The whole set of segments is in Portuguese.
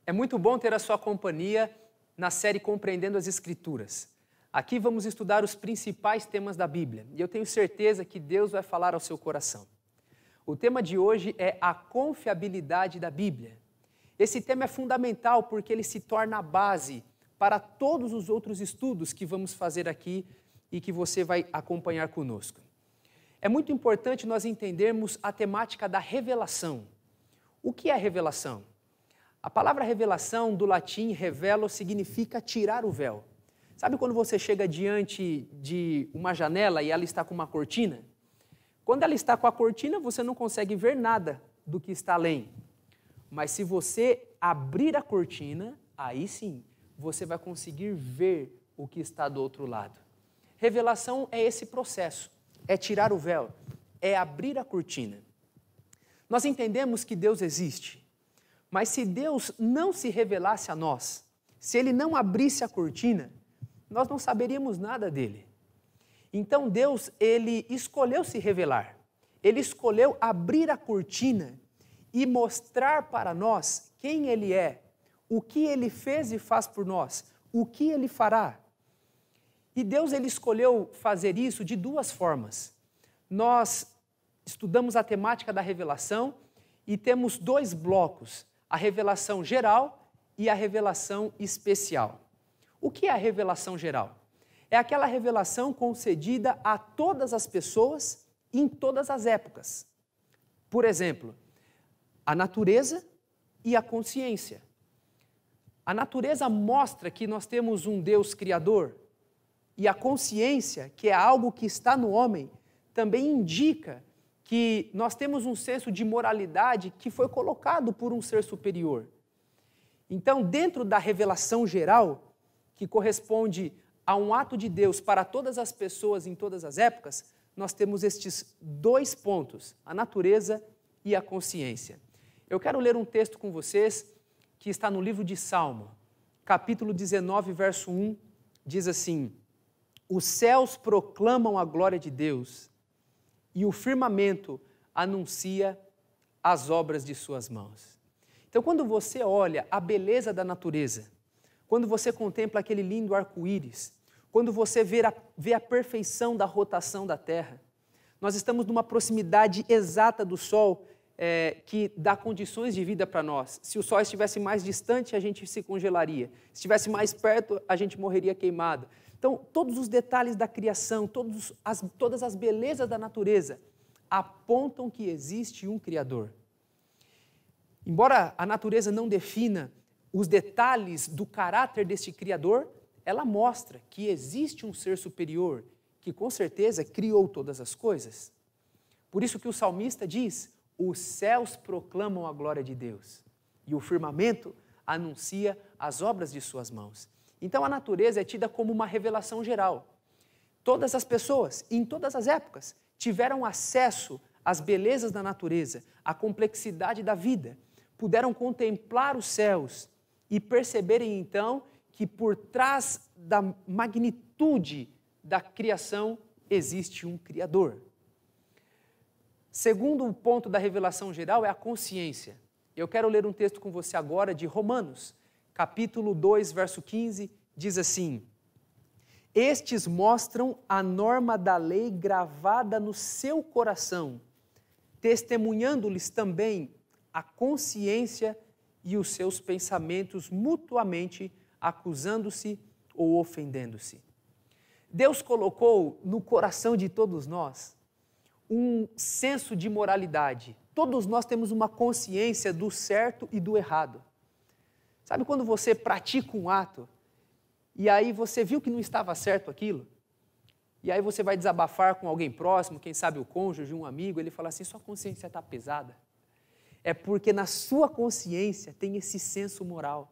É muito bom ter a sua companhia na série Compreendendo as Escrituras. Aqui vamos estudar os principais temas da Bíblia e eu tenho certeza que Deus vai falar ao seu coração. O tema de hoje é a confiabilidade da Bíblia. Esse tema é fundamental porque ele se torna a base para todos os outros estudos que vamos fazer aqui e que você vai acompanhar conosco. É muito importante nós entendermos a temática da revelação. O que é revelação? A palavra revelação, do latim revelo, significa tirar o véu. Sabe quando você chega diante de uma janela e ela está com uma cortina? Quando ela está com a cortina, você não consegue ver nada do que está além. Mas se você abrir a cortina, aí sim, você vai conseguir ver o que está do outro lado. Revelação é esse processo, é tirar o véu, é abrir a cortina. Nós entendemos que Deus existe. Mas se Deus não se revelasse a nós, se Ele não abrisse a cortina, nós não saberíamos nada dEle. Então Deus, Ele escolheu se revelar. Ele escolheu abrir a cortina e mostrar para nós quem Ele é, o que Ele fez e faz por nós, o que Ele fará. E Deus, Ele escolheu fazer isso de duas formas. Nós estudamos a temática da revelação e temos dois blocos. A revelação geral e a revelação especial. O que é a revelação geral? É aquela revelação concedida a todas as pessoas em todas as épocas. Por exemplo, a natureza e a consciência. A natureza mostra que nós temos um Deus criador e a consciência, que é algo que está no homem, também indica que nós temos um senso de moralidade que foi colocado por um ser superior. Então, dentro da revelação geral, que corresponde a um ato de Deus para todas as pessoas em todas as épocas, nós temos estes dois pontos, a natureza e a consciência. Eu quero ler um texto com vocês que está no livro de Salmo, capítulo 19, verso 1, diz assim: os céus proclamam a glória de Deus, e o firmamento anuncia as obras de suas mãos. Então, quando você olha a beleza da natureza, quando você contempla aquele lindo arco-íris, quando você vê a perfeição da rotação da Terra, nós estamos numa proximidade exata do Sol que dá condições de vida para nós. Se o Sol estivesse mais distante, a gente se congelaria. Se estivesse mais perto, a gente morreria queimado. Então, todos os detalhes da criação, todas as belezas da natureza apontam que existe um Criador. Embora a natureza não defina os detalhes do caráter deste Criador, ela mostra que existe um ser superior que, com certeza, criou todas as coisas. Por isso que o salmista diz: os céus proclamam a glória de Deus e o firmamento anuncia as obras de suas mãos. Então, a natureza é tida como uma revelação geral. Todas as pessoas, em todas as épocas, tiveram acesso às belezas da natureza, à complexidade da vida, puderam contemplar os céus e perceberem, então, que por trás da magnitude da criação existe um Criador. Segundo ponto da revelação geral é a consciência. Eu quero ler um texto com você agora de Romanos, capítulo 2, verso 15, diz assim: estes mostram a norma da lei gravada no seu coração, testemunhando-lhes também a consciência e os seus pensamentos mutuamente acusando-se ou ofendendo-se. Deus colocou no coração de todos nós um senso de moralidade. Todos nós temos uma consciência do certo e do errado. Sabe quando você pratica um ato e aí você viu que não estava certo aquilo? E aí você vai desabafar com alguém próximo, quem sabe o cônjuge, um amigo, ele fala assim: sua consciência está pesada. É porque na sua consciência tem esse senso moral.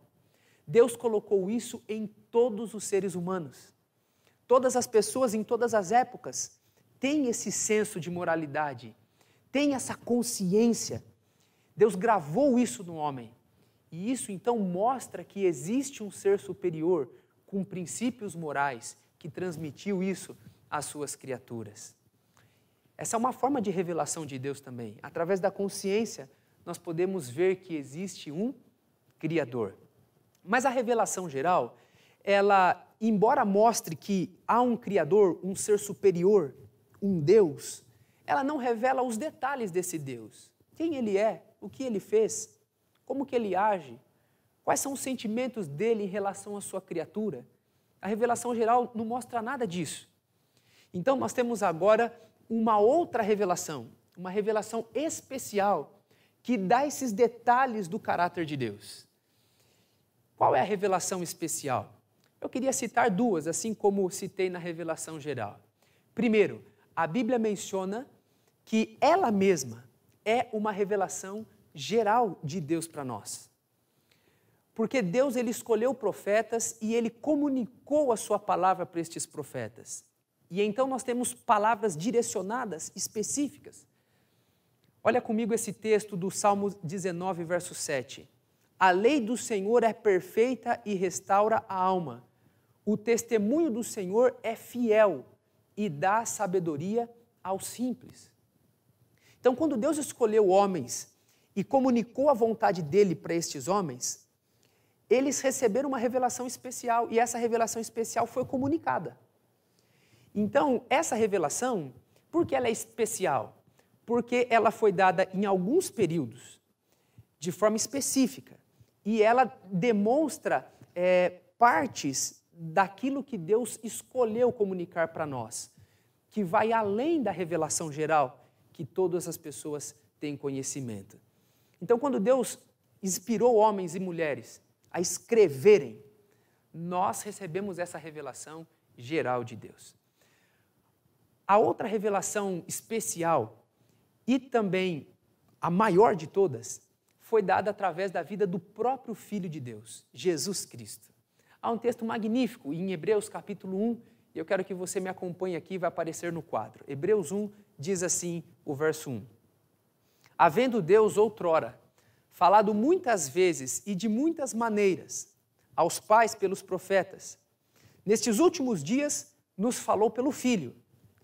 Deus colocou isso em todos os seres humanos. Todas as pessoas em todas as épocas têm esse senso de moralidade, têm essa consciência. Deus gravou isso no homem. E isso então mostra que existe um ser superior com princípios morais que transmitiu isso às suas criaturas. Essa é uma forma de revelação de Deus também. Através da consciência, nós podemos ver que existe um Criador. Mas a revelação geral, ela, embora mostre que há um Criador, um ser superior, um Deus, ela não revela os detalhes desse Deus. Quem Ele é, o que Ele fez, como que Ele age, quais são os sentimentos dEle em relação à sua criatura. A revelação geral não mostra nada disso. Então nós temos agora uma outra revelação, uma revelação especial que dá esses detalhes do caráter de Deus. Qual é a revelação especial? Eu queria citar duas, assim como citei na revelação geral. Primeiro, a Bíblia menciona que ela mesma é uma revelação geral de Deus para nós. Porque Deus ele escolheu profetas e Ele comunicou a sua palavra para estes profetas. E então nós temos palavras direcionadas, específicas. Olha comigo esse texto do Salmo 19, verso 7. A lei do Senhor é perfeita e restaura a alma. O testemunho do Senhor é fiel e dá sabedoria aos simples. Então, quando Deus escolheu homens e comunicou a vontade dele para estes homens, eles receberam uma revelação especial e essa revelação especial foi comunicada. Então, essa revelação, por que ela é especial? Porque ela foi dada em alguns períodos, de forma específica, e ela demonstra partes daquilo que Deus escolheu comunicar para nós, que vai além da revelação geral que todas as pessoas têm conhecimento. Então, quando Deus inspirou homens e mulheres a escreverem, nós recebemos essa revelação geral de Deus. A outra revelação especial, e também a maior de todas, foi dada através da vida do próprio Filho de Deus, Jesus Cristo. Há um texto magnífico em Hebreus capítulo 1, e eu quero que você me acompanhe aqui, vai aparecer no quadro. Hebreus 1 diz assim, o verso 1. Havendo Deus outrora falado muitas vezes e de muitas maneiras aos pais pelos profetas, nestes últimos dias nos falou pelo Filho,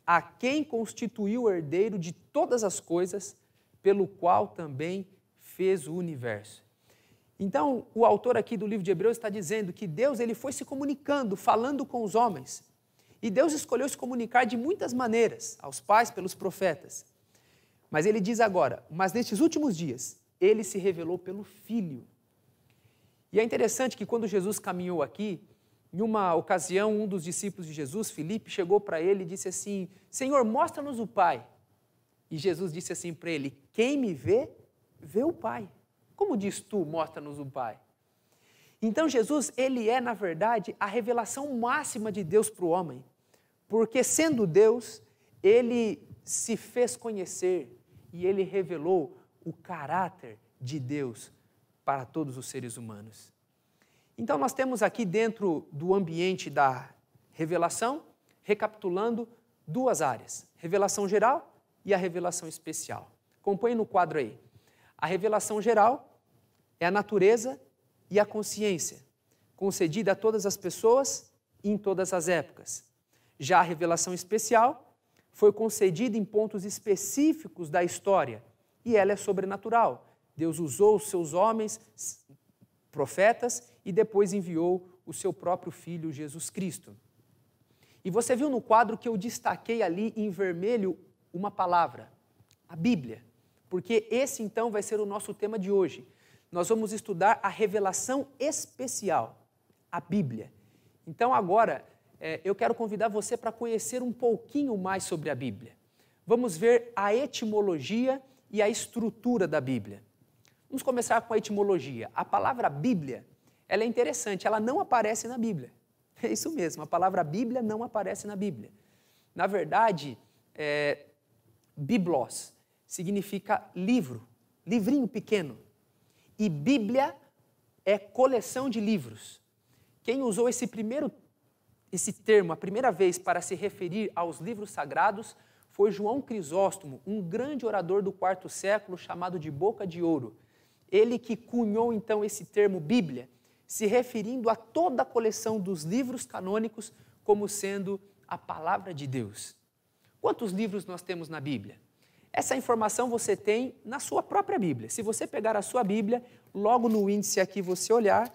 a quem constituiu o herdeiro de todas as coisas, pelo qual também fez o universo. Então, o autor aqui do livro de Hebreus está dizendo que Deus ele foi se comunicando, falando com os homens. E Deus escolheu se comunicar de muitas maneiras, aos pais, pelos profetas. Mas ele diz agora, mas nestes últimos dias, ele se revelou pelo Filho. E é interessante que quando Jesus caminhou aqui, em uma ocasião, um dos discípulos de Jesus, Filipe, chegou para ele e disse assim, Senhor, mostra-nos o Pai. E Jesus disse assim para ele, quem me vê, vê o Pai. Como diz tu, mostra-nos o Pai? Então Jesus, ele é, na verdade, a revelação máxima de Deus para o homem. Porque sendo Deus, ele se fez conhecer e ele revelou o caráter de Deus para todos os seres humanos. Então nós temos aqui dentro do ambiente da revelação, recapitulando duas áreas, revelação geral e a revelação especial. Acompanhe no quadro aí. A revelação geral é a natureza e a consciência, concedida a todas as pessoas e em todas as épocas. Já a revelação especial foi concedida em pontos específicos da história e ela é sobrenatural. Deus usou os seus homens, profetas, e depois enviou o seu próprio Filho, Jesus Cristo. E você viu no quadro que eu destaquei ali em vermelho uma palavra, a Bíblia, porque esse então vai ser o nosso tema de hoje. Nós vamos estudar a revelação especial, a Bíblia. Então agora, eu quero convidar você para conhecer um pouquinho mais sobre a Bíblia. Vamos ver a etimologia e a estrutura da Bíblia. Vamos começar com a etimologia. A palavra Bíblia, ela é interessante, ela não aparece na Bíblia. É isso mesmo, a palavra Bíblia não aparece na Bíblia. Na verdade, biblos significa livro, livrinho pequeno. E Bíblia é coleção de livros. Quem usou esse termo a primeira vez para se referir aos livros sagrados foi João Crisóstomo, um grande orador do quarto século chamado de Boca de Ouro. Ele que cunhou então esse termo Bíblia, se referindo a toda a coleção dos livros canônicos como sendo a palavra de Deus. Quantos livros nós temos na Bíblia? Essa informação você tem na sua própria Bíblia. Se você pegar a sua Bíblia, logo no índice aqui você olhar,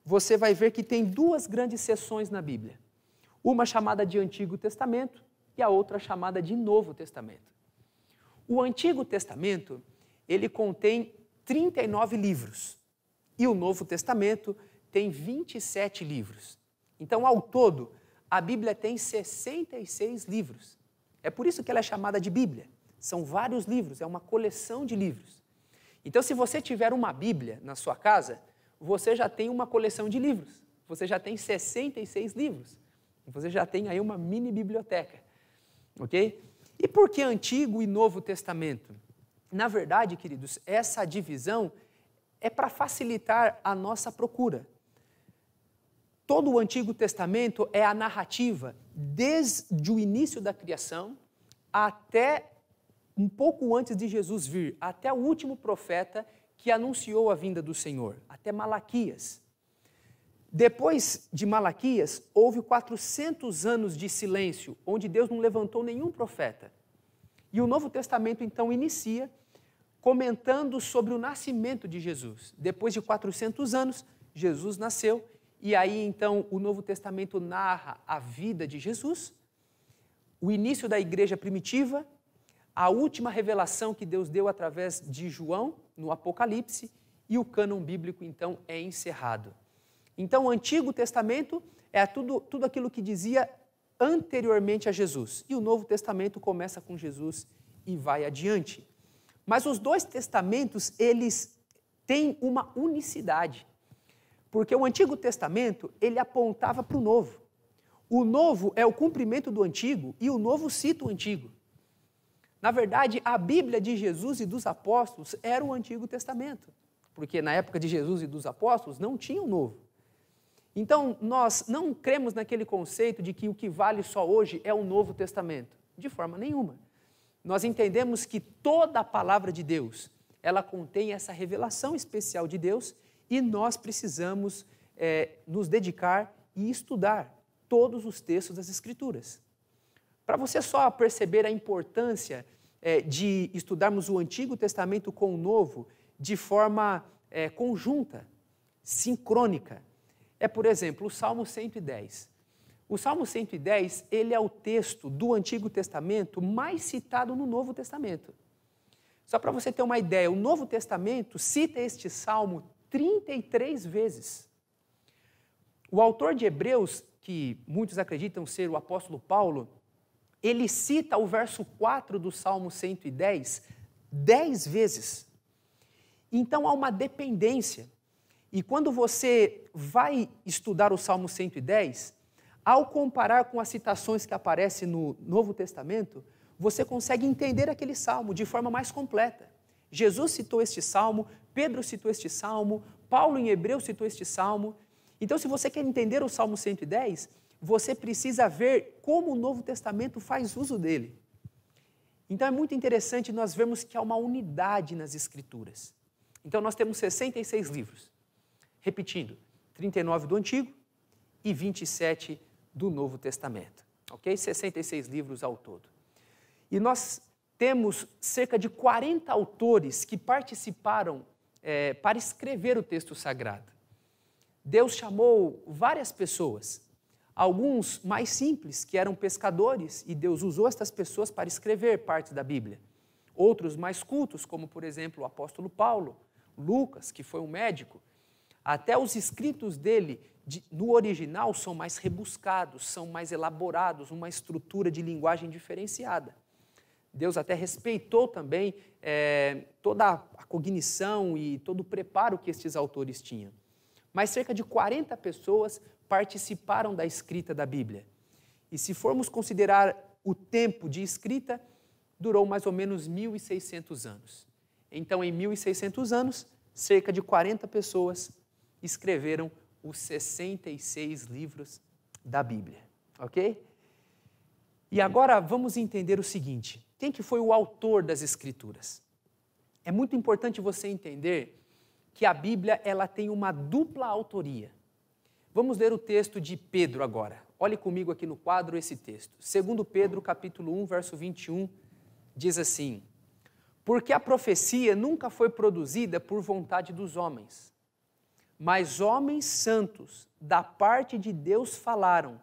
você vai ver que tem duas grandes seções na Bíblia. Uma chamada de Antigo Testamento e a outra chamada de Novo Testamento. O Antigo Testamento, ele contém 39 livros e o Novo Testamento tem 27 livros. Então, ao todo, a Bíblia tem 66 livros. É por isso que ela é chamada de Bíblia. São vários livros, é uma coleção de livros. Então, se você tiver uma Bíblia na sua casa, você já tem uma coleção de livros. Você já tem 66 livros. Você já tem aí uma mini biblioteca. Ok? E por que Antigo e Novo Testamento? Na verdade, queridos, essa divisão é para facilitar a nossa procura. Todo o Antigo Testamento é a narrativa desde o início da criação até um pouco antes de Jesus vir, até o último profeta que anunciou a vinda do Senhor, até Malaquias. Depois de Malaquias, houve 400 anos de silêncio, onde Deus não levantou nenhum profeta. E o Novo Testamento, então, inicia comentando sobre o nascimento de Jesus. Depois de 400 anos, Jesus nasceu, e aí, então, o Novo Testamento narra a vida de Jesus, o início da igreja primitiva, a última revelação que Deus deu através de João, no Apocalipse, e o cânon bíblico, então, é encerrado. Então, o Antigo Testamento é tudo aquilo que dizia anteriormente a Jesus. E o Novo Testamento começa com Jesus e vai adiante. Mas os dois testamentos, eles têm uma unicidade. Porque o Antigo Testamento, ele apontava para o Novo. O Novo é o cumprimento do Antigo e o Novo cita o Antigo. Na verdade, a Bíblia de Jesus e dos apóstolos era o Antigo Testamento. Porque na época de Jesus e dos apóstolos não tinha o Novo. Então, nós não cremos naquele conceito de que o que vale só hoje é o Novo Testamento. De forma nenhuma. Nós entendemos que toda a palavra de Deus, ela contém essa revelação especial de Deus e nós precisamos nos dedicar e estudar todos os textos das Escrituras. Para você só perceber a importância de estudarmos o Antigo Testamento com o Novo de forma conjunta, sincrônica, por exemplo, o Salmo 110. O Salmo 110, ele é o texto do Antigo Testamento mais citado no Novo Testamento. Só para você ter uma ideia, o Novo Testamento cita este Salmo 33 vezes. O autor de Hebreus, que muitos acreditam ser o apóstolo Paulo, ele cita o verso 4 do Salmo 110 10 vezes. Então há uma dependência. E quando você vai estudar o Salmo 110, ao comparar com as citações que aparecem no Novo Testamento, você consegue entender aquele salmo de forma mais completa. Jesus citou este salmo, Pedro citou este salmo, Paulo em Hebreus citou este salmo. Então, se você quer entender o Salmo 110, você precisa ver como o Novo Testamento faz uso dele. Então, é muito interessante nós vermos que há uma unidade nas Escrituras. Então, nós temos 66 livros. Repetindo, 39 do Antigo e 27 do Novo Testamento. Ok? 66 livros ao todo. E nós temos cerca de 40 autores que participaram para escrever o texto sagrado. Deus chamou várias pessoas, alguns mais simples, que eram pescadores, e Deus usou estas pessoas para escrever partes da Bíblia. Outros mais cultos, como por exemplo o apóstolo Paulo, Lucas, que foi um médico. Até os escritos dele, no original, são mais rebuscados, são mais elaborados, uma estrutura de linguagem diferenciada. Deus até respeitou também toda a cognição e todo o preparo que estes autores tinham. Mas cerca de 40 pessoas participaram da escrita da Bíblia. E se formos considerar o tempo de escrita, durou mais ou menos 1.600 anos. Então, em 1.600 anos, cerca de 40 pessoas escreveram os 66 livros da Bíblia, ok? E agora vamos entender o seguinte: quem que foi o autor das Escrituras? É muito importante você entender que a Bíblia ela tem uma dupla autoria. Vamos ler o texto de Pedro agora. Olhe comigo aqui no quadro esse texto. 2 Pedro, capítulo 1, verso 21, diz assim: porque a profecia nunca foi produzida por vontade dos homens, mas homens santos da parte de Deus falaram,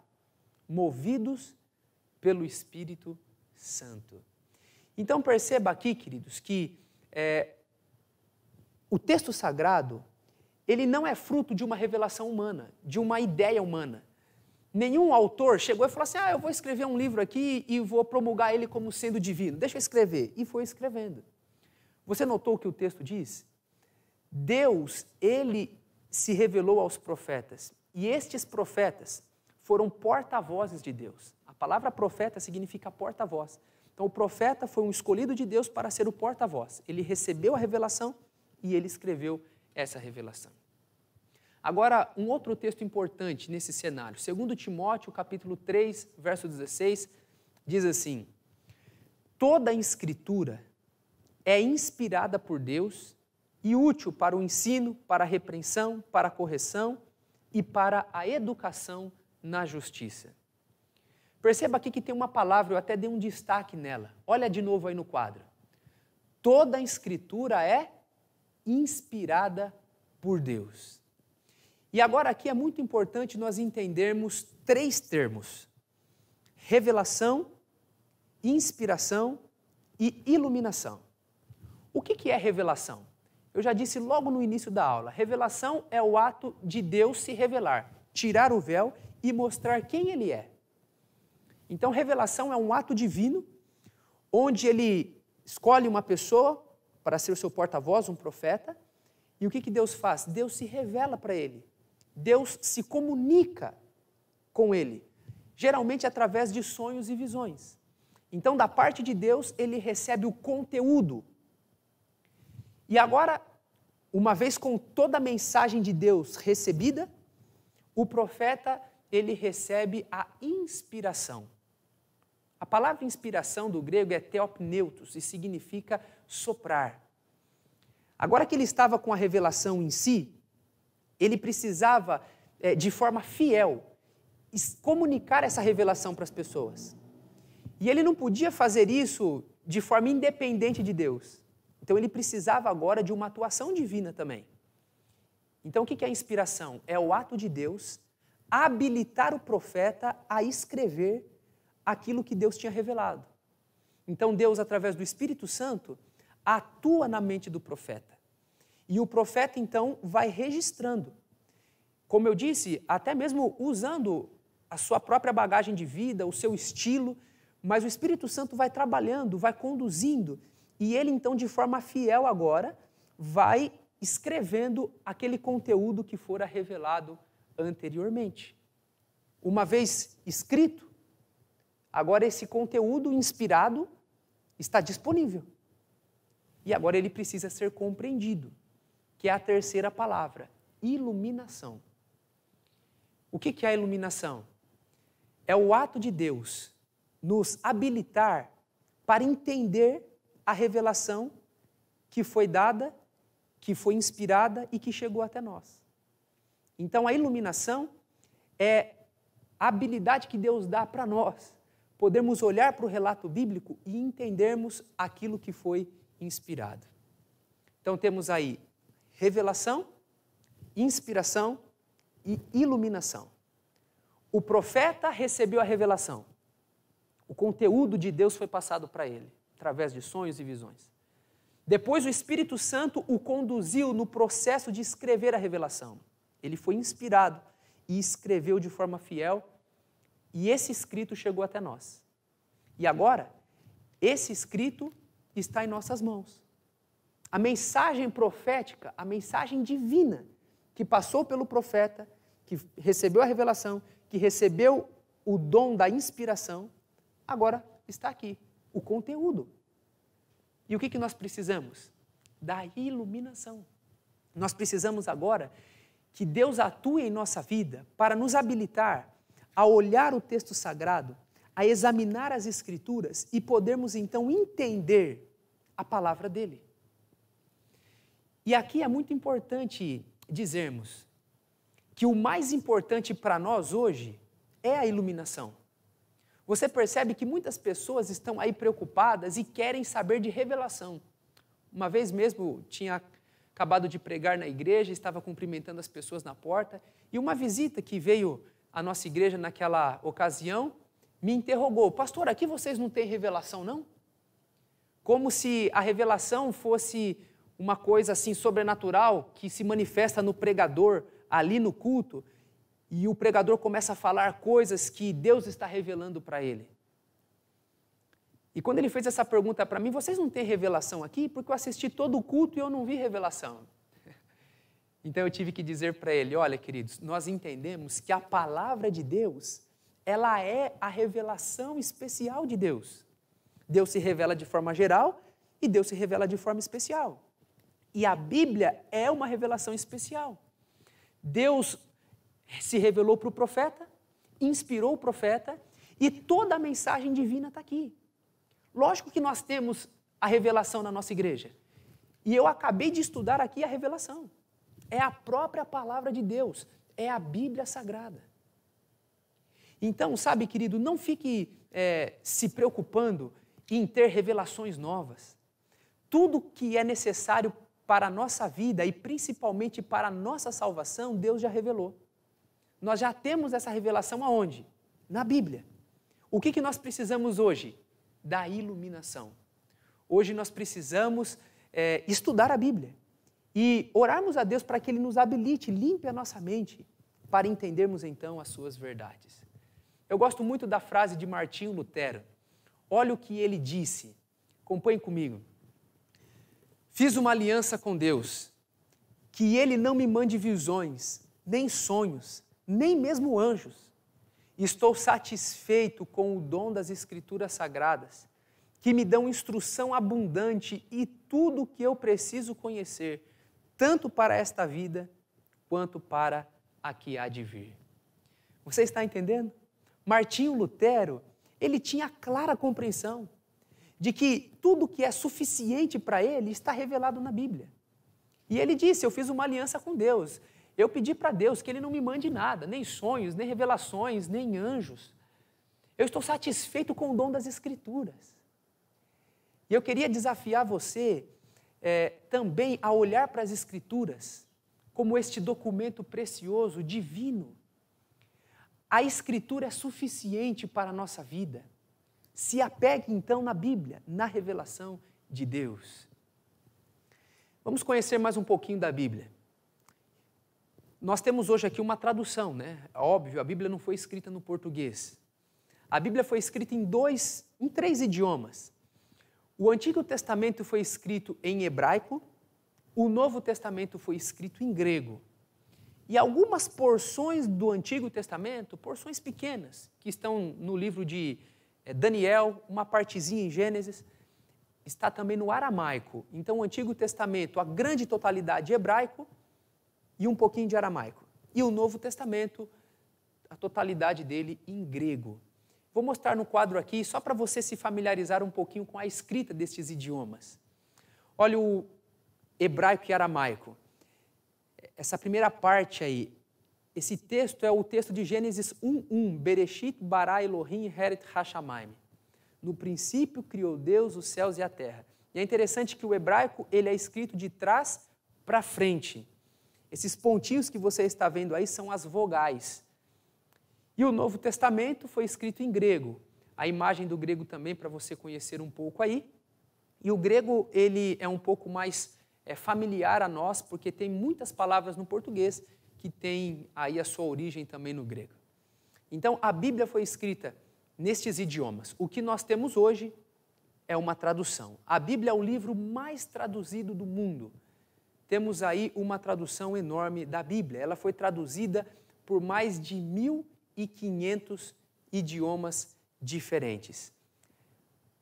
movidos pelo Espírito Santo. Então perceba aqui, queridos, que o texto sagrado, ele não é fruto de uma revelação humana, de uma ideia humana. Nenhum autor chegou e falou assim, eu vou escrever um livro aqui e vou promulgar ele como sendo divino. Deixa eu escrever. E foi escrevendo. Você notou o que o texto diz? Deus, ele se revelou aos profetas. E estes profetas foram porta-vozes de Deus. A palavra profeta significa porta-voz. Então o profeta foi um escolhido de Deus para ser o porta-voz. Ele recebeu a revelação e ele escreveu essa revelação. Agora, um outro texto importante nesse cenário, 2 Timóteo, capítulo 3, verso 16, diz assim, toda a Escritura é inspirada por Deus e útil para o ensino, para a repreensão, para a correção e para a educação na justiça. Perceba aqui que tem uma palavra, eu até dei um destaque nela. Olha de novo aí no quadro. Toda a Escritura é inspirada por Deus. E agora aqui é muito importante nós entendermos 3 termos: revelação, inspiração e iluminação. O que é revelação? Eu já disse logo no início da aula, revelação é o ato de Deus se revelar, tirar o véu e mostrar quem Ele é. Então, revelação é um ato divino, onde Ele escolhe uma pessoa para ser o seu porta-voz, um profeta, e o que Deus faz? Deus se revela para ele. Deus se comunica com ele, geralmente através de sonhos e visões. Então, da parte de Deus, ele recebe o conteúdo. E agora, uma vez com toda a mensagem de Deus recebida, o profeta, ele recebe a inspiração. A palavra inspiração do grego é theopneutos e significa soprar. Agora que ele estava com a revelação em si, ele precisava, de forma fiel, comunicar essa revelação para as pessoas. E ele não podia fazer isso de forma independente de Deus. Então ele precisava agora de uma atuação divina também. Então o que é a inspiração? É o ato de Deus habilitar o profeta a escrever aquilo que Deus tinha revelado. Então Deus, através do Espírito Santo, atua na mente do profeta. E o profeta, então, vai registrando. Como eu disse, até mesmo usando a sua própria bagagem de vida, o seu estilo, mas o Espírito Santo vai trabalhando, vai conduzindo, e ele, então, de forma fiel agora, vai escrevendo aquele conteúdo que fora revelado anteriormente. Uma vez escrito, agora esse conteúdo inspirado está disponível. E agora ele precisa ser compreendido, que é a terceira palavra, iluminação. O que é a iluminação? É o ato de Deus nos habilitar para entender a revelação que foi dada, que foi inspirada e que chegou até nós. Então a iluminação é a habilidade que Deus dá para nós, podermos olhar para o relato bíblico e entendermos aquilo que foi inspirado. Então temos aí revelação, inspiração e iluminação. O profeta recebeu a revelação. O conteúdo de Deus foi passado para ele, através de sonhos e visões. Depois o Espírito Santo o conduziu no processo de escrever a revelação. Ele foi inspirado e escreveu de forma fiel, e esse escrito chegou até nós. E agora, esse escrito está em nossas mãos. A mensagem profética, a mensagem divina, que passou pelo profeta, que recebeu a revelação, que recebeu o dom da inspiração, agora está aqui, o conteúdo. E o que nós precisamos? Da iluminação. Nós precisamos agora que Deus atue em nossa vida para nos habilitar a olhar o texto sagrado, a examinar as Escrituras e podermos então entender a palavra dele. E aqui é muito importante dizermos que o mais importante para nós hoje é a iluminação. Você percebe que muitas pessoas estão aí preocupadas e querem saber de revelação. Uma vez mesmo tinha acabado de pregar na igreja, estava cumprimentando as pessoas na porta, e uma visita que veio à nossa igreja naquela ocasião me interrogou: pastor, aqui vocês não têm revelação, não? Como se a revelação fosse uma coisa assim sobrenatural que se manifesta no pregador, ali no culto, e o pregador começa a falar coisas que Deus está revelando para ele. E quando ele fez essa pergunta para mim: vocês não têm revelação aqui? Porque eu assisti todo o culto e eu não vi revelação. Então eu tive que dizer para ele: olha, queridos, nós entendemos que a palavra de Deus, ela é a revelação especial de Deus. Deus se revela de forma geral e Deus se revela de forma especial. E a Bíblia é uma revelação especial. Deus se revelou para o profeta, inspirou o profeta, e toda a mensagem divina está aqui. Lógico que nós temos a revelação na nossa igreja. E eu acabei de estudar aqui a revelação. É a própria palavra de Deus, é a Bíblia Sagrada. Então, sabe, querido, não fique se preocupando em ter revelações novas. Tudo que é necessário para a nossa vida e principalmente para a nossa salvação, Deus já revelou. Nós já temos essa revelação aonde? Na Bíblia. O que nós precisamos hoje? Da iluminação. Hoje nós precisamos estudar a Bíblia e orarmos a Deus para que Ele nos habilite, limpe a nossa mente para entendermos então as suas verdades. Eu gosto muito da frase de Martinho Lutero. Olha o que ele disse, acompanhe comigo. Fiz uma aliança com Deus, que Ele não me mande visões, nem sonhos, nem mesmo anjos. Estou satisfeito com o dom das Escrituras Sagradas, que me dão instrução abundante e tudo o que eu preciso conhecer, tanto para esta vida, quanto para a que há de vir. Você está entendendo? Martinho Lutero, ele tinha clara compreensão de que tudo que é suficiente para ele está revelado na Bíblia. E ele disse: eu fiz uma aliança com Deus. Eu pedi para Deus que Ele não me mande nada, nem sonhos, nem revelações, nem anjos. Eu estou satisfeito com o dom das Escrituras. E eu queria desafiar você também a olhar para as Escrituras como este documento precioso, divino. A Escritura é suficiente para a nossa vida. Se apegue então na Bíblia, na revelação de Deus. Vamos conhecer mais um pouquinho da Bíblia. Nós temos hoje aqui uma tradução, né? Óbvio, a Bíblia não foi escrita no português. A Bíblia foi escrita em 3 idiomas. O Antigo Testamento foi escrito em hebraico, o Novo Testamento foi escrito em grego. E algumas porções do Antigo Testamento, porções pequenas, que estão no livro de Daniel, uma partezinha em Gênesis, está também no aramaico. Então, o Antigo Testamento, a grande totalidade hebraico e um pouquinho de aramaico. E o Novo Testamento, a totalidade dele em grego. Vou mostrar no quadro aqui, só para você se familiarizar um pouquinho com a escrita destes idiomas. Olha o hebraico e aramaico. Essa primeira parte aí, esse texto é o texto de Gênesis 1:1, Bereshit bara Elohim heret hashamayim. No princípio criou Deus os céus e a terra. E é interessante que o hebraico ele é escrito de trás para frente. Esses pontinhos que você está vendo aí são as vogais. E o Novo Testamento foi escrito em grego. A imagem do grego também para você conhecer um pouco aí. E o grego ele é um pouco mais familiar a nós, porque tem muitas palavras no português que têm aí a sua origem também no grego. Então, a Bíblia foi escrita nestes idiomas. O que nós temos hoje é uma tradução. A Bíblia é o livro mais traduzido do mundo. Temos aí uma tradução enorme da Bíblia. Ela foi traduzida por mais de 1.500 idiomas diferentes.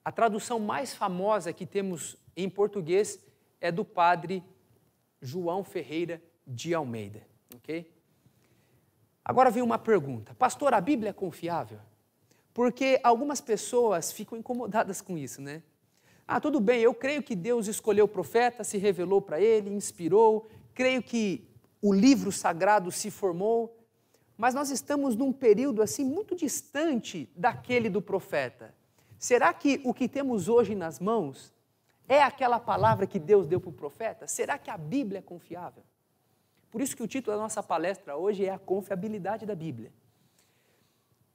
A tradução mais famosa que temos em português é do padre João Ferreira de Almeida. Okay? Agora vem uma pergunta. Pastor, a Bíblia é confiável? Porque algumas pessoas ficam incomodadas com isso, né? Tudo bem, eu creio que Deus escolheu o profeta, se revelou para ele, inspirou, creio que o livro sagrado se formou, mas nós estamos num período assim muito distante daquele do profeta. Será que o que temos hoje nas mãos É aquela palavra que Deus deu para o profeta? Será que a Bíblia é confiável? Por isso que o título da nossa palestra hoje é a confiabilidade da Bíblia.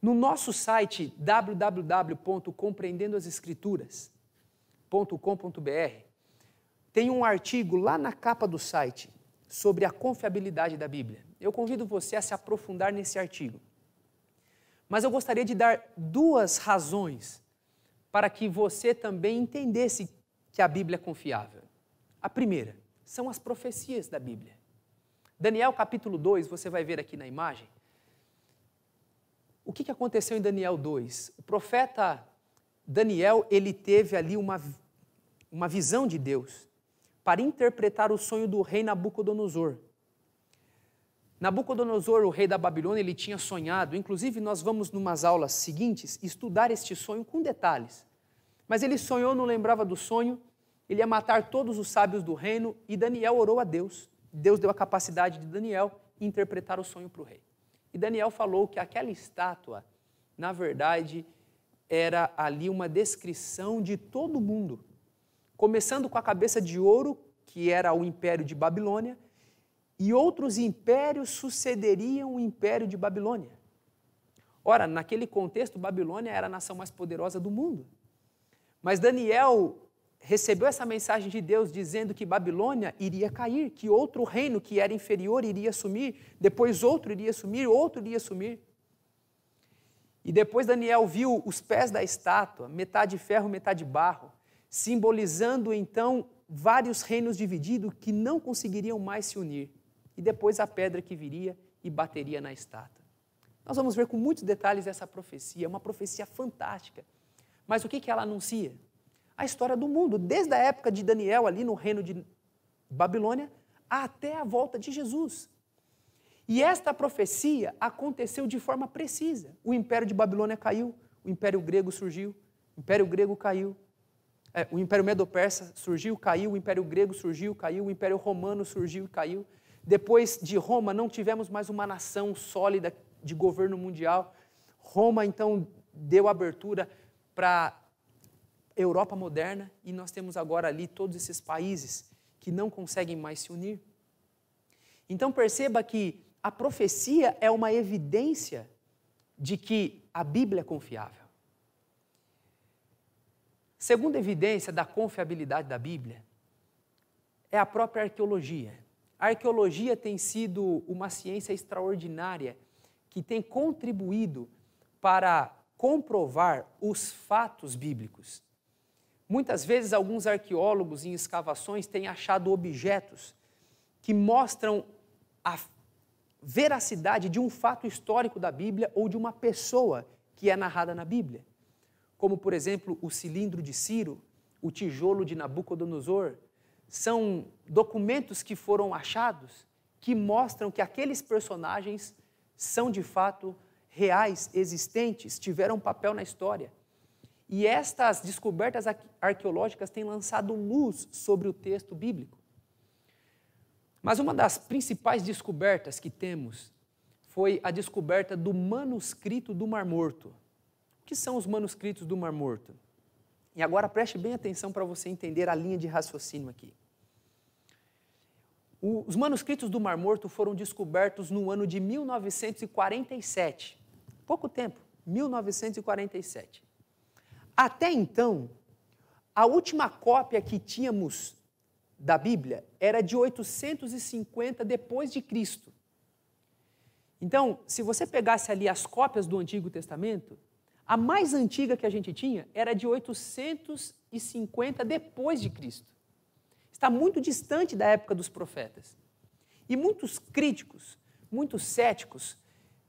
No nosso site www.compreendendoasescrituras.com.br tem um artigo lá na capa do site sobre a confiabilidade da Bíblia. Eu convido você a se aprofundar nesse artigo. Mas eu gostaria de dar duas razões para que você também entendesse que a Bíblia é confiável. A primeira são as profecias da Bíblia. Daniel capítulo 2, você vai ver aqui na imagem. O que aconteceu em Daniel 2? O profeta Daniel, ele teve ali uma visão de Deus para interpretar o sonho do rei Nabucodonosor. Nabucodonosor, o rei da Babilônia, ele tinha sonhado, inclusive nós vamos, numas aulas seguintes, estudar este sonho com detalhes. Mas ele sonhou, não lembrava do sonho, ele ia matar todos os sábios do reino e Daniel orou a Deus. Deus deu a capacidade de Daniel interpretar o sonho para o rei. E Daniel falou que aquela estátua, na verdade, era ali uma descrição de todo mundo, começando com a cabeça de ouro, que era o império de Babilônia, e outros impérios sucederiam o império de Babilônia. Ora, naquele contexto, Babilônia era a nação mais poderosa do mundo. Mas Daniel recebeu essa mensagem de Deus dizendo que Babilônia iria cair, que outro reino que era inferior iria assumir, depois outro iria assumir, outro iria assumir. E depois Daniel viu os pés da estátua, metade ferro, metade barro, simbolizando então vários reinos divididos que não conseguiriam mais se unir. E depois a pedra que viria e bateria na estátua. Nós vamos ver com muitos detalhes essa profecia, é uma profecia fantástica. Mas o que ela anuncia? A história do mundo, desde a época de Daniel ali no reino de Babilônia, até a volta de Jesus. E esta profecia aconteceu de forma precisa. O império de Babilônia caiu, o império grego surgiu, o império grego caiu, o império medo-persa surgiu, caiu, o império grego surgiu, caiu, o império romano surgiu e caiu. Depois de Roma, não tivemos mais uma nação sólida de governo mundial. Roma, então, deu abertura para a Europa moderna e nós temos agora ali todos esses países que não conseguem mais se unir. Então, perceba que a profecia é uma evidência de que a Bíblia é confiável. Segunda evidência da confiabilidade da Bíblia é a própria arqueologia. A arqueologia tem sido uma ciência extraordinária que tem contribuído para comprovar os fatos bíblicos. Muitas vezes, alguns arqueólogos em escavações têm achado objetos que mostram a veracidade de um fato histórico da Bíblia ou de uma pessoa que é narrada na Bíblia. Como, por exemplo, o cilindro de Ciro, o tijolo de Nabucodonosor. São documentos que foram achados que mostram que aqueles personagens são de fato reais, existentes, tiveram um papel na história. E estas descobertas arqueológicas têm lançado luz sobre o texto bíblico. Mas uma das principais descobertas que temos foi a descoberta do manuscrito do Mar Morto. O que são os manuscritos do Mar Morto? E agora preste bem atenção para você entender a linha de raciocínio aqui. Os manuscritos do Mar Morto foram descobertos no ano de 1947. Pouco tempo, 1947. Até então, a última cópia que tínhamos da Bíblia era de 850 depois de Cristo. Então, se você pegasse ali as cópias do Antigo Testamento, a mais antiga que a gente tinha era de 850 depois de Cristo. Está muito distante da época dos profetas. E muitos críticos, muitos céticos,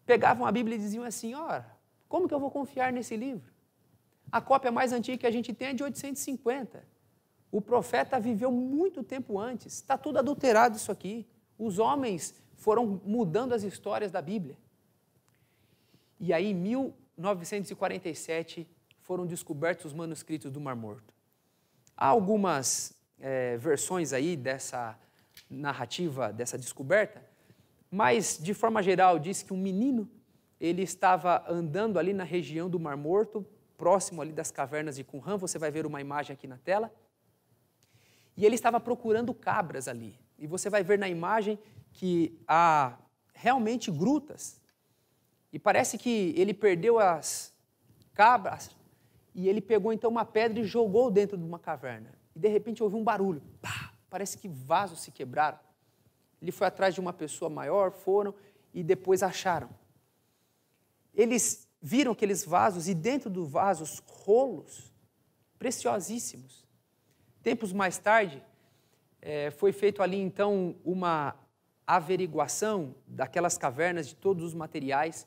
pegavam a Bíblia e diziam assim, ora, como que eu vou confiar nesse livro? A cópia mais antiga que a gente tem é de 850. O profeta viveu muito tempo antes, está tudo adulterado isso aqui. Os homens foram mudando as histórias da Bíblia. E aí, em 1947, foram descobertos os manuscritos do Mar Morto. Há algumas versões aí dessa narrativa, dessa descoberta, mas, de forma geral, diz que um menino, ele estava andando ali na região do Mar Morto, próximo ali das cavernas de Qumran, você vai ver uma imagem aqui na tela, E ele estava procurando cabras ali. E você vai ver na imagem que há realmente grutas. E parece que ele perdeu as cabras e ele pegou então uma pedra e jogou dentro de uma caverna. E de repente houve um barulho. Pá! Parece que vasos se quebraram. Ele foi atrás de uma pessoa maior, foram e depois acharam. Eles viram aqueles vasos e dentro dos vasos rolos preciosíssimos. Tempos mais tarde, foi feito ali então uma averiguação daquelas cavernas, de todos os materiais,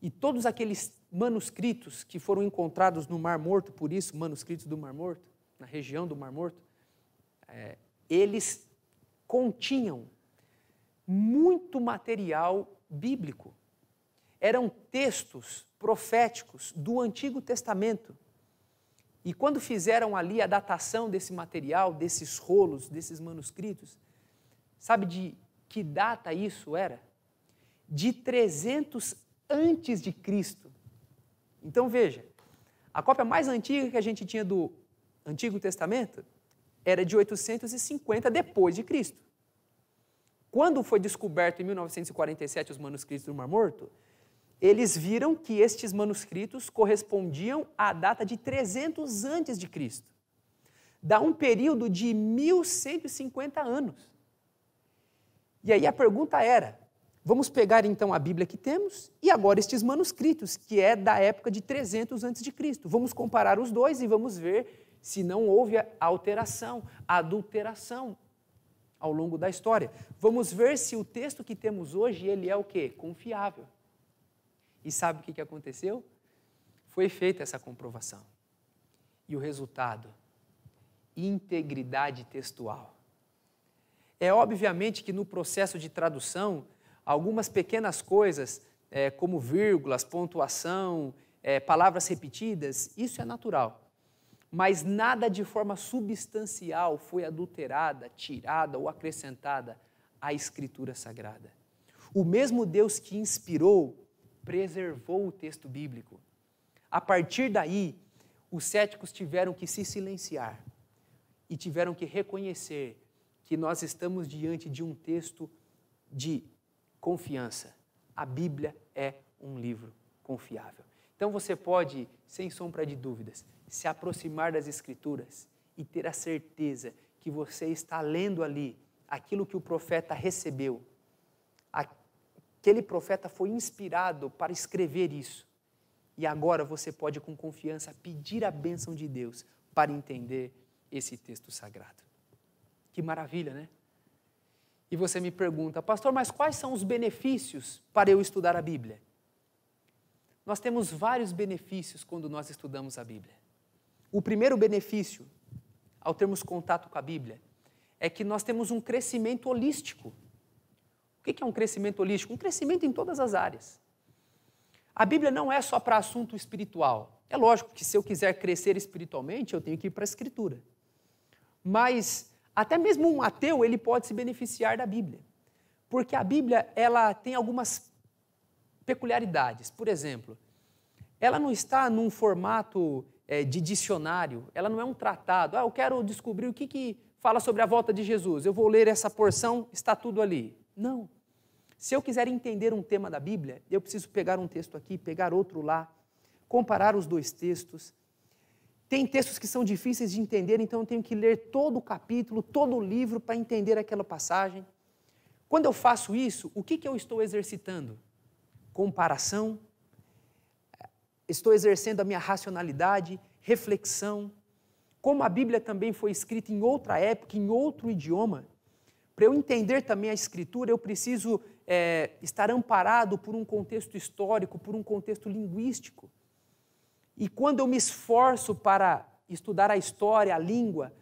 e todos aqueles manuscritos que foram encontrados no Mar Morto, por isso, manuscritos do Mar Morto, na região do Mar Morto, eles continham muito material bíblico. Eram textos proféticos do Antigo Testamento. E quando fizeram ali a datação desse material, desses rolos, desses manuscritos, sabe de que data isso era? De 300 antes de Cristo. Então veja, a cópia mais antiga que a gente tinha do Antigo Testamento era de 850 depois de Cristo. Quando foi descoberto em 1947 os manuscritos do Mar Morto, eles viram que estes manuscritos correspondiam à data de 300 antes de Cristo. Dá um período de 1150 anos. E aí a pergunta era, vamos pegar então a Bíblia que temos e agora estes manuscritos, que é da época de 300 antes de Cristo. Vamos comparar os dois e vamos ver se não houve alteração, adulteração ao longo da história. Vamos ver se o texto que temos hoje, ele é o quê? Confiável. E sabe o que aconteceu? Foi feita essa comprovação. E o resultado? Integridade textual. É obviamente que no processo de tradução, algumas pequenas coisas, como vírgulas, pontuação, palavras repetidas, isso é natural. Mas nada de forma substancial foi adulterada, tirada ou acrescentada à Escritura Sagrada. O mesmo Deus que inspirou, preservou o texto bíblico. A partir daí, os céticos tiveram que se silenciar e tiveram que reconhecer que nós estamos diante de um texto de confiança. A Bíblia é um livro confiável. Então você pode, sem sombra de dúvidas, se aproximar das Escrituras e ter a certeza que você está lendo ali aquilo que o profeta recebeu. Aquele profeta foi inspirado para escrever isso. E agora você pode, com confiança, pedir a bênção de Deus para entender esse texto sagrado. Que maravilha, né? E você me pergunta, pastor, mas quais são os benefícios para eu estudar a Bíblia? Nós temos vários benefícios quando nós estudamos a Bíblia. O primeiro benefício, ao termos contato com a Bíblia, é que nós temos um crescimento holístico. O que é um crescimento holístico? Um crescimento em todas as áreas. A Bíblia não é só para assunto espiritual. É lógico que se eu quiser crescer espiritualmente, eu tenho que ir para a Escritura. Mas até mesmo um ateu, ele pode se beneficiar da Bíblia. Porque a Bíblia, ela tem algumas peculiaridades. Por exemplo, ela não está num formato de dicionário, ela não é um tratado. Eu quero descobrir o que fala sobre a volta de Jesus. Eu vou ler essa porção, está tudo ali. Não. Se eu quiser entender um tema da Bíblia, eu preciso pegar um texto aqui, pegar outro lá, comparar os dois textos. Tem textos que são difíceis de entender, então eu tenho que ler todo o capítulo, todo o livro para entender aquela passagem. Quando eu faço isso, o que eu estou exercitando? Comparação, estou exercendo a minha racionalidade, reflexão. Como a Bíblia também foi escrita em outra época, em outro idioma, para eu entender também a Escritura, eu preciso estar amparado por um contexto histórico, por um contexto linguístico. E quando eu me esforço para estudar a história, a língua,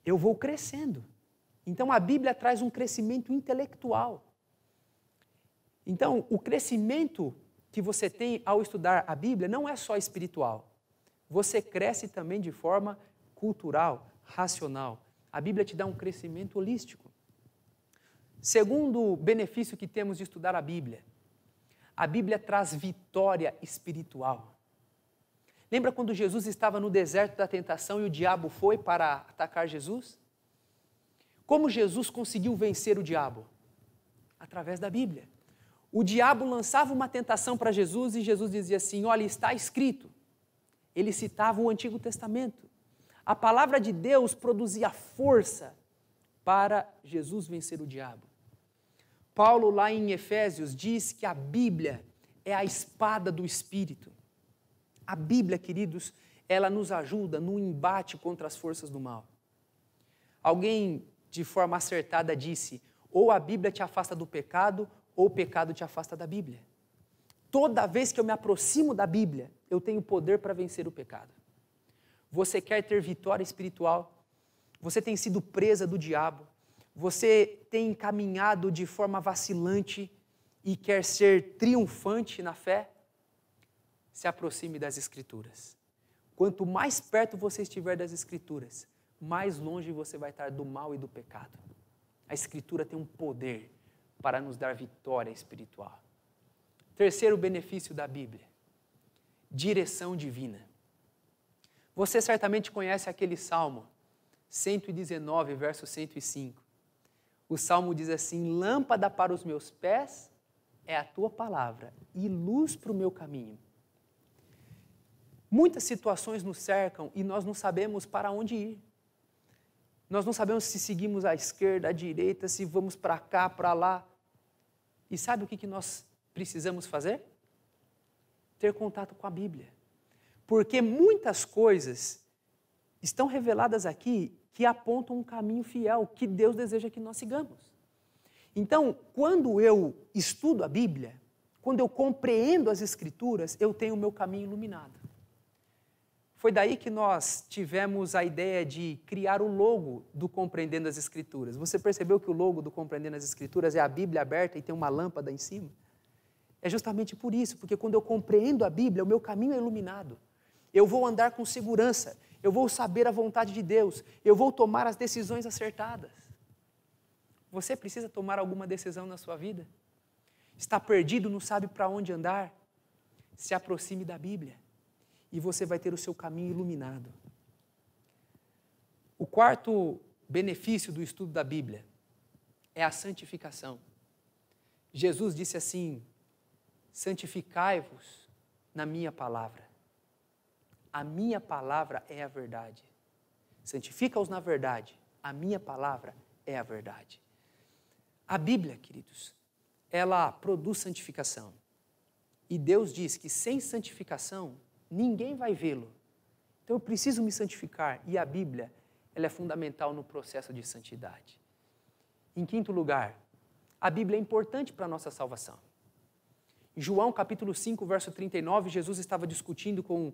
eu vou crescendo. Então a Bíblia traz um crescimento intelectual. Então o crescimento que você tem ao estudar a Bíblia não é só espiritual. Você cresce também de forma cultural, racional. A Bíblia te dá um crescimento holístico. Segundo benefício que temos de estudar a Bíblia traz vitória espiritual. Lembra quando Jesus estava no deserto da tentação e o diabo foi para atacar Jesus? Como Jesus conseguiu vencer o diabo? Através da Bíblia. O diabo lançava uma tentação para Jesus e Jesus dizia assim, olha, está escrito. Ele citava o Antigo Testamento. A palavra de Deus produzia força para Jesus vencer o diabo. Paulo, lá em Efésios, diz que a Bíblia é a espada do Espírito. A Bíblia, queridos, ela nos ajuda no embate contra as forças do mal. Alguém, de forma acertada, disse, ou a Bíblia te afasta do pecado, ou o pecado te afasta da Bíblia. Toda vez que eu me aproximo da Bíblia, eu tenho poder para vencer o pecado. Você quer ter vitória espiritual? Você tem sido presa do diabo? Você tem caminhado de forma vacilante e quer ser triunfante na fé? Se aproxime das Escrituras. Quanto mais perto você estiver das Escrituras, mais longe você vai estar do mal e do pecado. A Escritura tem um poder para nos dar vitória espiritual. Terceiro benefício da Bíblia, direção divina. Você certamente conhece aquele Salmo 119, verso 105. O Salmo diz assim, lâmpada para os meus pés é a tua palavra e luz para o meu caminho. Muitas situações nos cercam e nós não sabemos para onde ir. Nós não sabemos se seguimos à esquerda, à direita, se vamos para cá, para lá. E sabe o que nós precisamos fazer? Ter contato com a Bíblia. Porque muitas coisas estão reveladas aqui que apontam um caminho fiel, que Deus deseja que nós sigamos. Então, quando eu estudo a Bíblia, quando eu compreendo as Escrituras, eu tenho o meu caminho iluminado. Foi daí que nós tivemos a ideia de criar o logo do Compreendendo as Escrituras. Você percebeu que o logo do Compreendendo as Escrituras é a Bíblia aberta e tem uma lâmpada em cima? É justamente por isso, porque quando eu compreendo a Bíblia, o meu caminho é iluminado. Eu vou andar com segurança, eu vou saber a vontade de Deus, eu vou tomar as decisões acertadas. Você precisa tomar alguma decisão na sua vida? Está perdido, não sabe para onde andar? Se aproxime da Bíblia. E você vai ter o seu caminho iluminado. O quarto benefício do estudo da Bíblia é a santificação. Jesus disse assim, santificai-vos na minha palavra. A minha palavra é a verdade. Santifica-os na verdade. A minha palavra é a verdade. A Bíblia, queridos, ela produz santificação. E Deus diz que sem santificação, ninguém vai vê-lo. Então eu preciso me santificar e a Bíblia, ela é fundamental no processo de santidade. Em quinto lugar, a Bíblia é importante para a nossa salvação. Em João capítulo 5, verso 39, Jesus estava discutindo com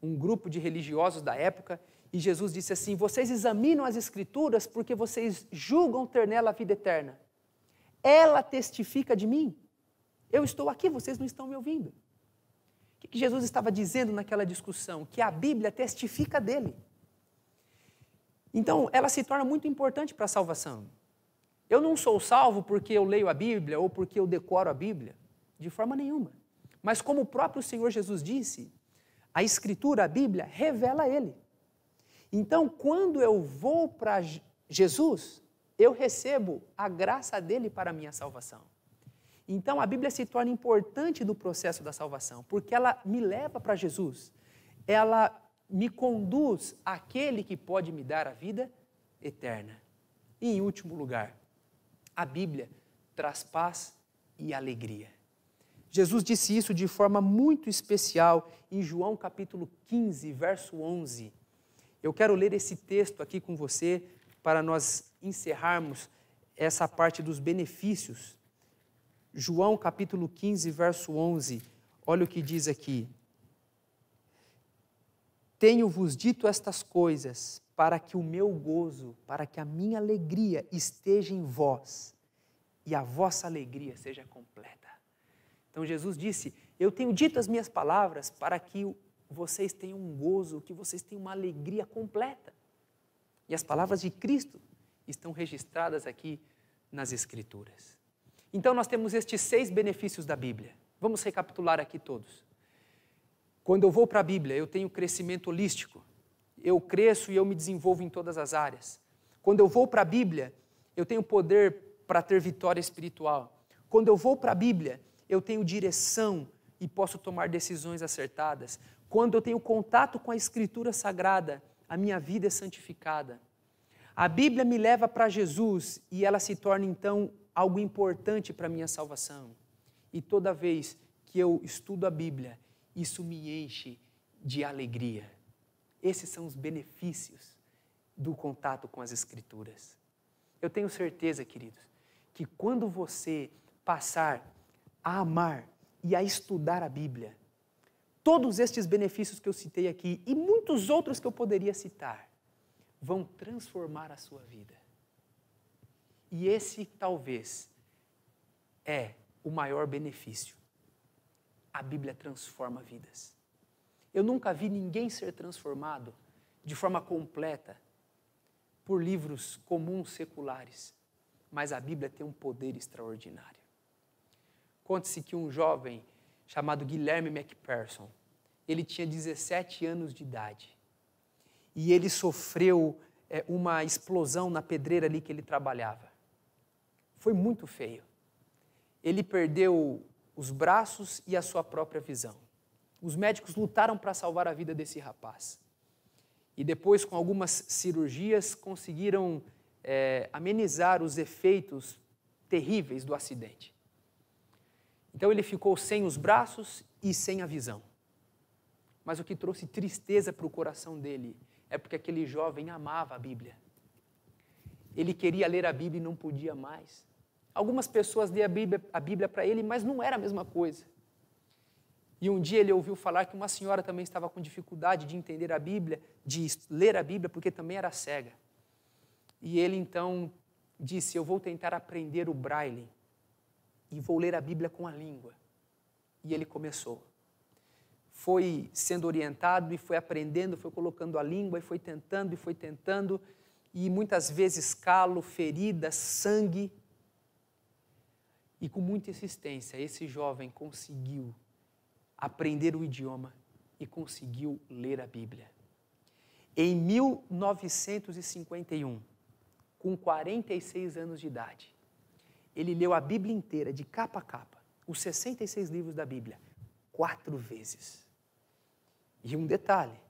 um grupo de religiosos da época e Jesus disse assim, vocês examinam as Escrituras porque vocês julgam ter nela a vida eterna. Ela testifica de mim. Eu estou aqui, vocês não estão me ouvindo. O que Jesus estava dizendo naquela discussão? Que a Bíblia testifica dele. Então, ela se torna muito importante para a salvação. Eu não sou salvo porque eu leio a Bíblia ou porque eu decoro a Bíblia, de forma nenhuma. Mas como o próprio Senhor Jesus disse, a Escritura, a Bíblia, revela Ele. Então, quando eu vou para Jesus, eu recebo a graça dele para a minha salvação. Então, a Bíblia se torna importante no processo da salvação, porque ela me leva para Jesus. Ela me conduz àquele que pode me dar a vida eterna. E, em último lugar, a Bíblia traz paz e alegria. Jesus disse isso de forma muito especial em João capítulo 15, verso 11. Eu quero ler esse texto aqui com você para nós encerrarmos essa parte dos benefícios. João capítulo 15, verso 11, olha o que diz aqui. Tenho-vos dito estas coisas para que o meu gozo, para que a minha alegria esteja em vós e a vossa alegria seja completa. Então Jesus disse, eu tenho dito as minhas palavras para que vocês tenham um gozo, que vocês tenham uma alegria completa. E as palavras de Cristo estão registradas aqui nas Escrituras. Então nós temos estes 6 benefícios da Bíblia. Vamos recapitular aqui todos. Quando eu vou para a Bíblia, eu tenho crescimento holístico. Eu cresço e eu me desenvolvo em todas as áreas. Quando eu vou para a Bíblia, eu tenho poder para ter vitória espiritual. Quando eu vou para a Bíblia, eu tenho direção e posso tomar decisões acertadas. Quando eu tenho contato com a Escritura Sagrada, a minha vida é santificada. A Bíblia me leva para Jesus e ela se torna, então, algo importante para a minha salvação. E toda vez que eu estudo a Bíblia, isso me enche de alegria. Esses são os benefícios do contato com as Escrituras. Eu tenho certeza, queridos, que quando você passar a amar e a estudar a Bíblia, todos estes benefícios que eu citei aqui e muitos outros que eu poderia citar, vão transformar a sua vida. E esse talvez é o maior benefício. A Bíblia transforma vidas. Eu nunca vi ninguém ser transformado de forma completa por livros comuns seculares, mas a Bíblia tem um poder extraordinário. Conta-se que um jovem chamado Guilherme McPherson, ele tinha 17 anos de idade e ele sofreu uma explosão na pedreira ali que ele trabalhava. Foi muito feio. Ele perdeu os braços e a sua própria visão. Os médicos lutaram para salvar a vida desse rapaz. E depois, com algumas cirurgias, conseguiram amenizar os efeitos terríveis do acidente. Então ele ficou sem os braços e sem a visão. Mas o que trouxe tristeza para o coração dele é porque aquele jovem amava a Bíblia. Ele queria ler a Bíblia e não podia mais. Algumas pessoas liam a Bíblia para ele, mas não era a mesma coisa. E um dia ele ouviu falar que uma senhora também estava com dificuldade de entender a Bíblia, de ler a Bíblia, porque também era cega. E ele então disse: eu vou tentar aprender o braille e vou ler a Bíblia com a língua. E ele começou. Foi sendo orientado e foi aprendendo, foi colocando a língua e foi tentando, e muitas vezes calo, ferida, sangue. E com muita insistência, esse jovem conseguiu aprender o idioma e conseguiu ler a Bíblia. Em 1951, com 46 anos de idade, ele leu a Bíblia inteira, de capa a capa, os 66 livros da Bíblia, 4 vezes. E um detalhe,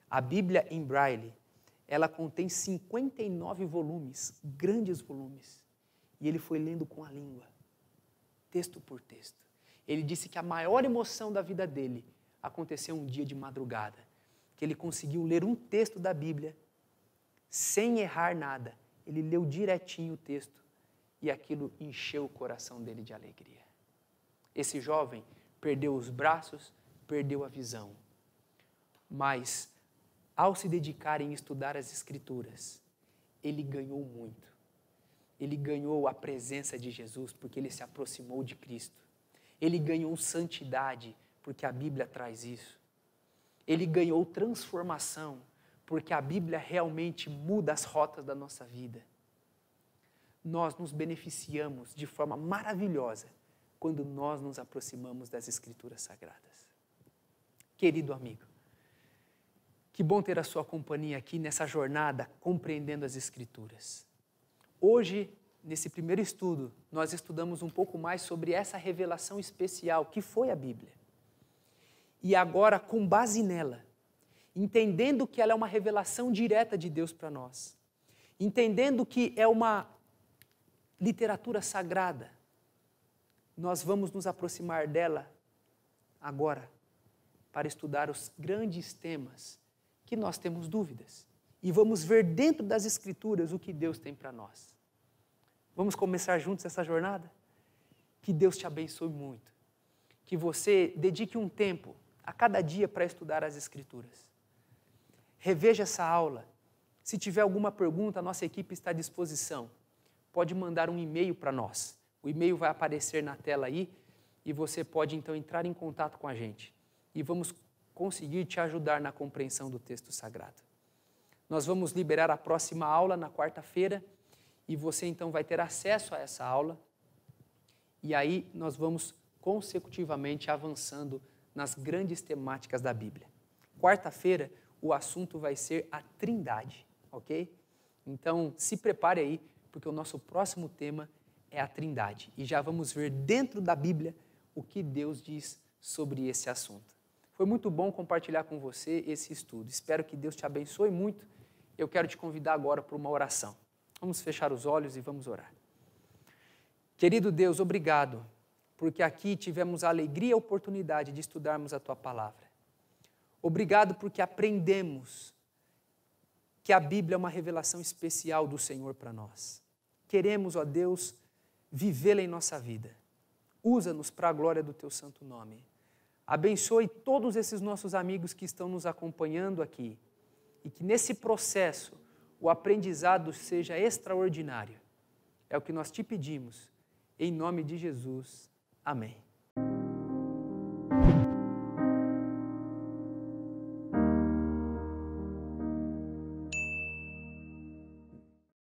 a Bíblia em braille, ela contém 59 volumes, grandes volumes, e ele foi lendo com a língua, texto por texto. Ele disse que a maior emoção da vida dele aconteceu um dia de madrugada, que ele conseguiu ler um texto da Bíblia sem errar nada. Ele leu direitinho o texto e aquilo encheu o coração dele de alegria. Esse jovem perdeu os braços, perdeu a visão, mas ao se dedicar em estudar as Escrituras, ele ganhou muito. Ele ganhou a presença de Jesus porque ele se aproximou de Cristo. Ele ganhou santidade porque a Bíblia traz isso. Ele ganhou transformação porque a Bíblia realmente muda as rotas da nossa vida. Nós nos beneficiamos de forma maravilhosa quando nós nos aproximamos das Escrituras Sagradas. Querido amigo, que bom ter a sua companhia aqui nessa jornada compreendendo as Escrituras. Hoje, nesse primeiro estudo, nós estudamos um pouco mais sobre essa revelação especial que foi a Bíblia. E agora, com base nela, entendendo que ela é uma revelação direta de Deus para nós, entendendo que é uma literatura sagrada, nós vamos nos aproximar dela agora para estudar os grandes temas que nós temos dúvidas. E vamos ver dentro das Escrituras o que Deus tem para nós. Vamos começar juntos essa jornada? Que Deus te abençoe muito. Que você dedique um tempo a cada dia para estudar as Escrituras. Reveja essa aula. Se tiver alguma pergunta, a nossa equipe está à disposição. Pode mandar um e-mail para nós. O e-mail vai aparecer na tela aí e você pode então entrar em contato com a gente. E vamos conseguir te ajudar na compreensão do texto sagrado. Nós vamos liberar a próxima aula na quarta-feira e você então vai ter acesso a essa aula e aí nós vamos consecutivamente avançando nas grandes temáticas da Bíblia. Quarta-feira, o assunto vai ser a Trindade, ok? Então, se prepare aí, porque o nosso próximo tema é a Trindade. E já vamos ver dentro da Bíblia o que Deus diz sobre esse assunto. Foi muito bom compartilhar com você esse estudo. Espero que Deus te abençoe muito. Eu quero te convidar agora para uma oração. Vamos fechar os olhos e vamos orar. Querido Deus, obrigado, porque aqui tivemos a alegria e a oportunidade de estudarmos a Tua Palavra. Obrigado porque aprendemos que a Bíblia é uma revelação especial do Senhor para nós. Queremos, ó Deus, vivê-la em nossa vida. Usa-nos para a glória do Teu santo nome. Abençoe todos esses nossos amigos que estão nos acompanhando aqui e que nesse processo o aprendizado seja extraordinário. É o que nós te pedimos. Em nome de Jesus. Amém.